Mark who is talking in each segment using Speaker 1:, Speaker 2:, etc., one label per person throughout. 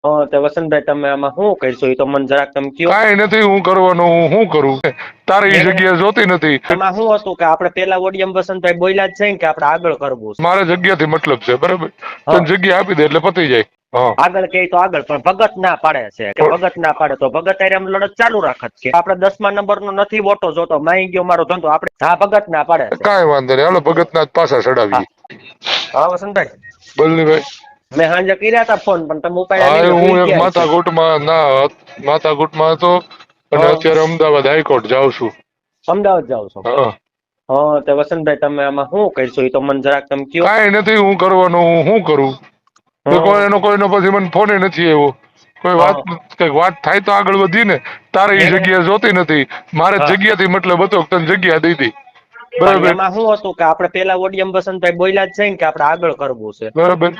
Speaker 1: તે વસંતભાઈ તમે આમાં શું કરશો એ તો મને જરાક તમે કયો.
Speaker 2: કાંઈ નથી હું કરવાનું, હું શું કરું? તારે એ જગ્યા જોતી નથી.
Speaker 1: એમાં શું હતું કે આપણે પેલા ઓડિયમ વસંતભાઈ બોલ્યા જ છે કે આપણે આગળ કરવું છે.
Speaker 2: મારે જગ્યાથી મતલબ છે, બરાબર?
Speaker 1: હા
Speaker 2: તને જગ્યા આપી દે એટલે પતી જાય. હા,
Speaker 1: આગળ કે તો આગળ, પણ ભગત ના પાડે છે કે ભગત ના પાડે તો ભગત આમ લડત ચાલુ રાખત કે આપણે 10મા નંબરનો નથી વોટો જોતો, માઈ ગયો મારો ધંધો. આપણે હા ભગત ના પાડે છે.
Speaker 2: કાંઈ વાંધો નહીં, હાલો ભગતના જ પાછા
Speaker 1: હા
Speaker 2: ચડાવીએ.
Speaker 1: હા વસંતભાઈ,
Speaker 2: બોલ ને ભાઈ.
Speaker 1: મેં સાંજે કર્યા હતા ફોન પણ તમે ઉપાડ્યા
Speaker 2: હા,
Speaker 1: નહીં, મેં
Speaker 2: હું
Speaker 1: હુઈ
Speaker 2: એક
Speaker 1: ગયા છે.
Speaker 2: માથાકૂટમાં હતો અને
Speaker 1: હા
Speaker 2: અત્યારે અમદાવાદ હાઈકોર્ટ જાઉં છું.
Speaker 1: અમદાવાદ જાવ છો?
Speaker 2: હા,
Speaker 1: હા તે વસંતભાઈ તમે આમાં શું કરશો એ તો મને જરાક તમે કયો.
Speaker 2: કાંઈ નથી હું કરવાનું, હું શું કરું?
Speaker 1: હમ
Speaker 2: કોઈનો પછી મને ફોને નથી આવ્યો. કોઈ વાત
Speaker 1: હા
Speaker 2: કઈક વાત થાય તો આગળ વધી ને. તારે એ જગ્યા જોતી નથી, મારે
Speaker 1: હા
Speaker 2: જગ્યાથી મતલબ હતો, તને જગ્યા દીધી.
Speaker 1: પણ
Speaker 2: બરાબર
Speaker 1: એમાં શું હતું કે આપણે પેલા ઓડિયમ વસંતભાઈ બોલ્યા જ છે કે આપણે આગળ કરવું છે.
Speaker 2: બરાબર.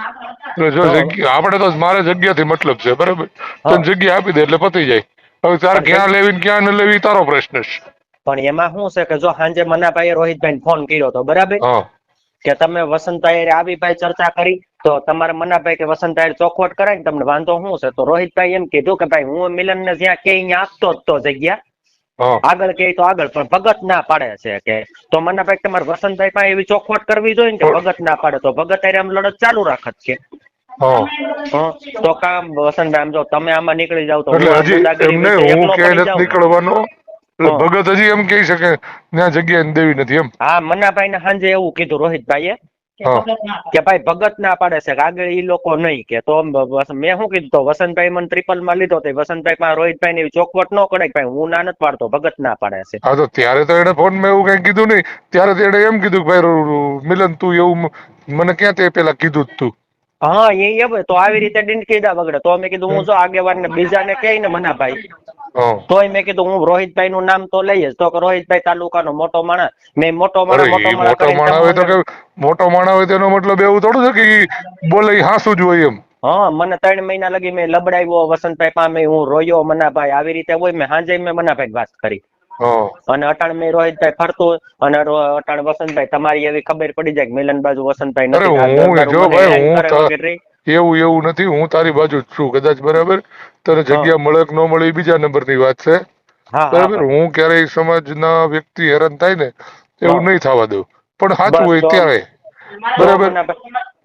Speaker 2: જો
Speaker 1: હા
Speaker 2: જગ્યા આપણે તો મારે જગ્યાથી મતલબ છે, બરાબર?
Speaker 1: હા
Speaker 2: તને જગ્યા આપી દે એટલે પતી જાય. હવે તારે
Speaker 1: પણ
Speaker 2: ક્યાં લેવી ને ક્યાં ન લેવી તારો પ્રશ્ન છે.
Speaker 1: પણ એમાં શું છે કે જો સાંજે મનાભાઈએ રોહિતભાઈને ફોન કર્યો હતો, બરાબર?
Speaker 2: હા,
Speaker 1: કે તમે વસંતભાઈ આવી ભાઈ ચર્ચા કરી તો તમારે મનાભાઈ કે વસંતભાઈ ચોખવટ કરાય ને તમને વાંધો શું છે? તો રોહિતભાઈ એમ કીધું કે ભાઈ હું મિલનને જ્યાં કે અહીંયા આપતો જ તો જગ્યા
Speaker 2: હા,
Speaker 1: આગળ કે તો આગળ, પણ ભગત ના પાડે છે કે તો મનાભાઈ તમારે વસંતભાઈ પાસે એવી ચોખવટ કરવી જોઈએ ને કે ભગત ના પાડે તો ભગત આમ લડત ચાલુ રાખત કે
Speaker 2: હા.
Speaker 1: તો કામ વસંતભાઈ આમ જો તમે આમાં નીકળી જાવ તો
Speaker 2: એટલે
Speaker 1: હું આમ
Speaker 2: હજી
Speaker 1: દાદાગીરી
Speaker 2: એમને
Speaker 1: વિશે
Speaker 2: હું
Speaker 1: એકલો
Speaker 2: ક્યાંય
Speaker 1: પડી
Speaker 2: નથી
Speaker 1: જાઉં ને.
Speaker 2: નીકળવાનો. એટલે
Speaker 1: હા
Speaker 2: ભગત હજી એમ કહી શકે ત્યાં જગ્યા દેવી નથી એમ.
Speaker 1: હા મનાભાઈ ને સાંજે એવું કીધું રોહિતભાઈએ
Speaker 2: હા,
Speaker 1: કે ભાઈ ભગત ના પાડે છે કે આગળ ઈ લોકો નહીં કે તો મેં શું કીધું તો વસંતભાઈ મને ટ્રિપલમાં લીધો તો વસંતભાઈ માં રોહિતભાઈ ની ચોખવટ ન કરાય ભાઈ હું ના નથી પાડતો ભગત ના પાડે છે.
Speaker 2: હા, તો ત્યારે તો એને ફોનમાં એવું કઈ કીધું નહીં. ત્યારે તો એને એમ કીધું કે ભાઈ મિલન તું એવું મને ક્યાં તે પેલા કીધું જ તું.
Speaker 1: હા એ તો આવી રીતે ડીંડકીદા વગડે તો મેં કીધું હું જો આગેવાન ને બીજાને કહી ને મનાભાઈ
Speaker 2: હા,
Speaker 1: તોય મેં કીધું હું રોહિતભાઈ નું નામ તો લઈશ તો કે રોહિતભાઈ તાલુકાનો મોટો માણસ મેં મોટો
Speaker 2: અરે
Speaker 1: મોટો
Speaker 2: એ
Speaker 1: માણા
Speaker 2: મોટો
Speaker 1: કરીને
Speaker 2: માણા
Speaker 1: તમે
Speaker 2: હોય તો
Speaker 1: મને
Speaker 2: કે મોટો માણા હોય તો એનો મતલબ એવું થોડું છે કે ઈ બોલે ઈ હાસું જ હોય એમ.
Speaker 1: હા મને 3 મહિના લગી મેં લબડાવ્યો વસંતભાઈ પામે હું રોયો મનાભાઈ આવી રીતે હોય મેં સાંજે મેં મનાભાઈ વાત કરી
Speaker 2: હા,
Speaker 1: અને અટાણ મેં રોહિતભાઈ ફરતું અને અટાણ વસંતભાઈ તમારી એવી ખબર પડી જાય કે મિલન બાજુ વસંતભાઈ
Speaker 2: અરે
Speaker 1: નથી આ દર
Speaker 2: હું
Speaker 1: દારૂ
Speaker 2: જો
Speaker 1: મને
Speaker 2: ભાઈ
Speaker 1: હેરાન કરે વગેરે.
Speaker 2: એવું નથી. હું તારી બાજુ જ છું કદાચ, બરાબર? તને
Speaker 1: હા
Speaker 2: જગ્યા મળે કે ન મળે એ બીજા નંબરની વાત છે,
Speaker 1: હા હા
Speaker 2: બરાબર?
Speaker 1: ભાઈ
Speaker 2: હું ક્યારેય સમાજના વ્યક્તિ હેરાન થાય ને
Speaker 1: હા
Speaker 2: એવું નહીં થવા દઉં. પણ સાચું
Speaker 1: બસ
Speaker 2: હોય ત્યારે,
Speaker 1: તો
Speaker 2: બરાબર?
Speaker 1: મને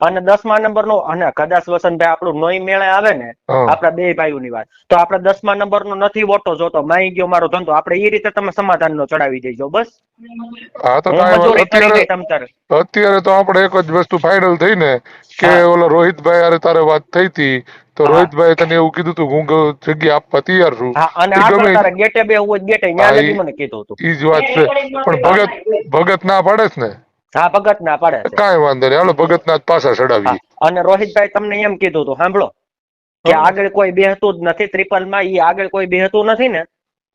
Speaker 1: અને 10મા નંબર નો અને કદાચ વસંતભાઈ આપણું નોઈ મેળે આવે ને
Speaker 2: હા,
Speaker 1: આપડા બે ભાઈઓની વાત તો આપણે 10મા નંબર નો નથી વોટો જોતો માઈ ગયો મારો ધંધો આપણે એ રીતે તમે સમાધાન નો ચડાવી દેજો બસ.
Speaker 2: હા તો
Speaker 1: હું
Speaker 2: કાંઈ
Speaker 1: મજૂરી કરી
Speaker 2: અત્યારે
Speaker 1: દઈ તમ તારે
Speaker 2: અત્યારે તો આપણે એક જ વસ્તુ ફાઈનલ થઈ ને કે
Speaker 1: હા
Speaker 2: ઓલો રોહિતભાઈ હારે તારે વાત થઈ હતી તો
Speaker 1: હા
Speaker 2: રોહિતભાઈ તને એવું કીધું તું હું જગ્યા આપવા તૈયાર છું.
Speaker 1: હા અને
Speaker 2: એ
Speaker 1: આગળ
Speaker 2: ગમે
Speaker 1: તારે ગેટે બે હોય ગેટે
Speaker 2: હા
Speaker 1: ત્યાં લગી મને કીધું હતું.
Speaker 2: ઈ જ વાત છે. પણ ભગત ના પાડે છે ને.
Speaker 1: હા ભગત ના પાડે છે.
Speaker 2: કાંઈ વાંધો નહીં, હાલો ભગત ના જ પાછા
Speaker 1: હા
Speaker 2: ચડાવીએ.
Speaker 1: અને રોહિતભાઈ તમને એમ કીધું હતું સાંભળો કે
Speaker 2: હા,
Speaker 1: આગળ કોઈ બેહતું જ નથી ટ્રિપલમાં ઈ આગળ કોઈ બેહતું નથી ને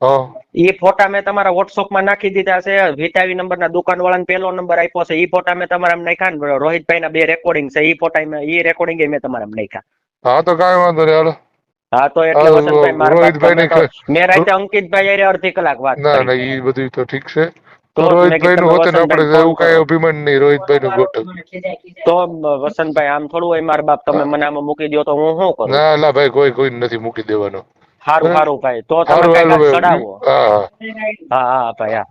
Speaker 2: હા,
Speaker 1: એ ફોટા મેં તમારા વોટ્સઅપમાં નાખી દીધા છે. વિટાવી નંબરના દુકાન વાળાને પેલો નંબર આપ્યો છે. એ ફોટા મેં તમારા નાખ્યા ને રોહિતભાઈ ના 2 રેકોર્ડિંગ છે. એ ફોટા એ રેકોર્ડિંગ મેં તમારા નાખ્યા.
Speaker 2: હા તો કાંઈ વાંધો નહીં, હાલો.
Speaker 1: હા તો એટલે વસંતભાઈ
Speaker 2: હા,
Speaker 1: મારા બાપ
Speaker 2: રોહિતભાઈ
Speaker 1: તમે
Speaker 2: ની
Speaker 1: તો મેં રાતે અંકિતભાઈ હારે અડધી કલાક વાત
Speaker 2: ના
Speaker 1: કરી
Speaker 2: ના ઈ બધું તો ઠીક છે. તો
Speaker 1: જ મેં
Speaker 2: રોહિતભાઈ
Speaker 1: કીધું
Speaker 2: નું
Speaker 1: તમે
Speaker 2: હોતે ને
Speaker 1: વસંતભાઈને
Speaker 2: આપણે
Speaker 1: ફોન
Speaker 2: એવું કઈ
Speaker 1: કરો
Speaker 2: અભિમાન નહીં રોહિતભાઈ નું ગોઠવ.
Speaker 1: તો વસંતભાઈ આમ થોડું હોય મારા બાપ તમે મને આમાં મૂકી દો તો હું શું કરું.
Speaker 2: ના ના ભાઈ કોઈ નથી મૂકી દેવાનો.
Speaker 1: સારું સારું ભાઈ તો તમે
Speaker 2: સારું
Speaker 1: કઈક
Speaker 2: હાલો
Speaker 1: આજ
Speaker 2: ભાઈ.
Speaker 1: ચડાવો.
Speaker 2: હા, હા.
Speaker 1: હા હા ભાઈ હા.